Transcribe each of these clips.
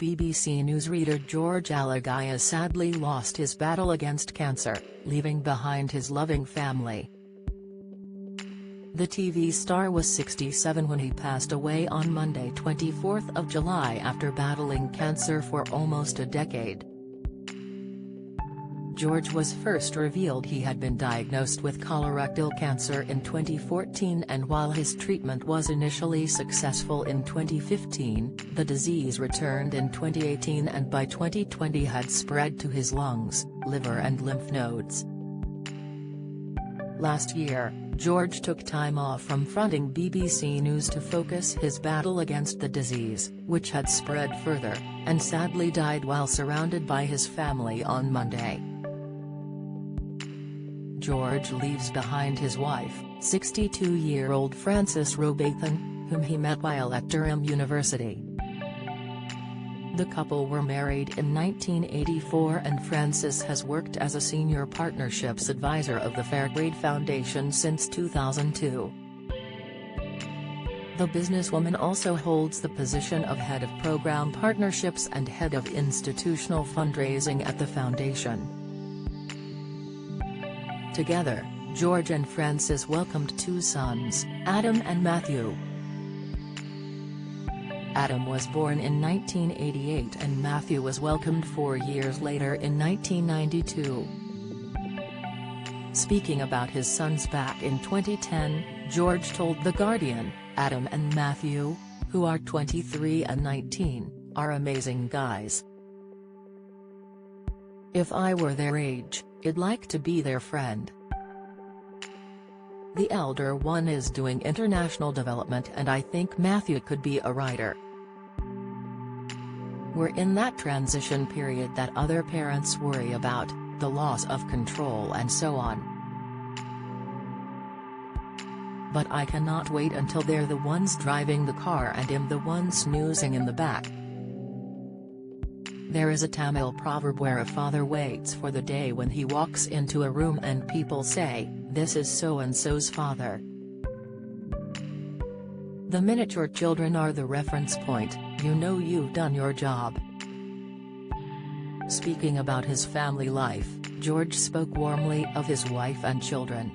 BBC newsreader George Alagiah sadly lost his battle against cancer, leaving behind his loving family. The TV star was 67 when he passed away on Monday, 24th of July, after battling cancer for almost a decade. George was first revealed he had been diagnosed with colorectal cancer in 2014, and while his treatment was initially successful in 2015, the disease returned in 2018 and by 2020 had spread to his lungs, liver and lymph nodes. Last year, George took time off from fronting BBC News to focus his battle against the disease, which had spread further, and sadly died while surrounded by his family on Monday. George leaves behind his wife, 62-year-old Frances Robathan, whom he met while at Durham University. The couple were married in 1984, and Frances has worked as a senior partnerships advisor of the Fairtrade Foundation since 2002. The businesswoman also holds the position of head of program partnerships and head of institutional fundraising at the foundation. Together, George and Frances welcomed two sons, Adam and Matthew. Adam was born in 1988 and Matthew was welcomed 4 years later in 1992. Speaking about his sons back in 2010, George told The Guardian, "Adam and Matthew, who are 23 and 19, are amazing guys. If I were their age, I'd like to be their friend. The elder one is doing international development and I think Matthew could be a writer. We're in that transition period that other parents worry about, the loss of control and so on. But I cannot wait until they're the ones driving the car and I'm the one snoozing in the back." There is a Tamil proverb where a father waits for the day when he walks into a room and people say, "This is so-and-so's father." The minute your children are the reference point, you know you've done your job. Speaking about his family life, George spoke warmly of his wife and children.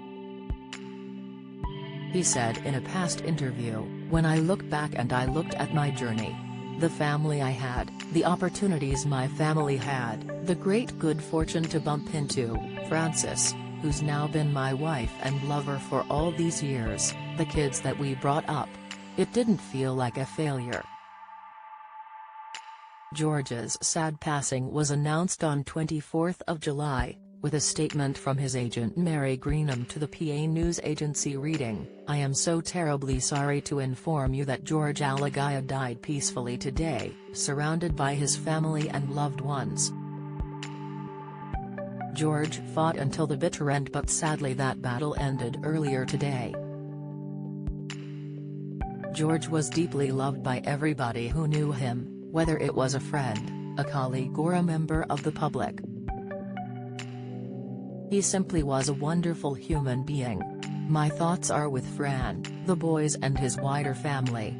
He said in a past interview, "When I look back and I looked at my journey, the family I had, the opportunities my family had, the great good fortune to bump into Frances, who's now been my wife and lover for all these years, the kids that we brought up. It didn't feel like a failure." George's sad passing was announced on 24th of July, with a statement from his agent Mary Greenham to the PA news agency reading, "I am so terribly sorry to inform you that George Alagiah died peacefully today, surrounded by his family and loved ones." George fought until the bitter end, but sadly that battle ended earlier today. George was deeply loved by everybody who knew him, whether it was a friend, a colleague or a member of the public. He simply was a wonderful human being. My thoughts are with Fran, the boys and his wider family.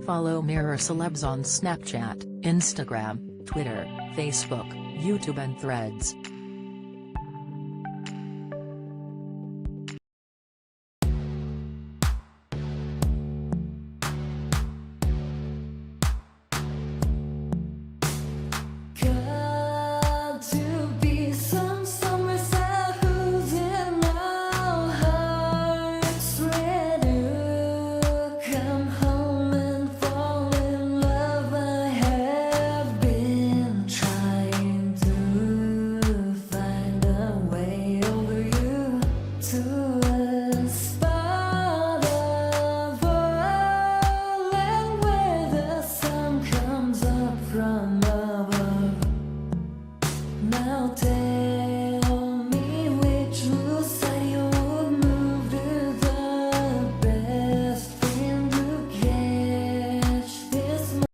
Follow Mirror Celebs on Snapchat, Instagram, Twitter, Facebook, YouTube and Threads. From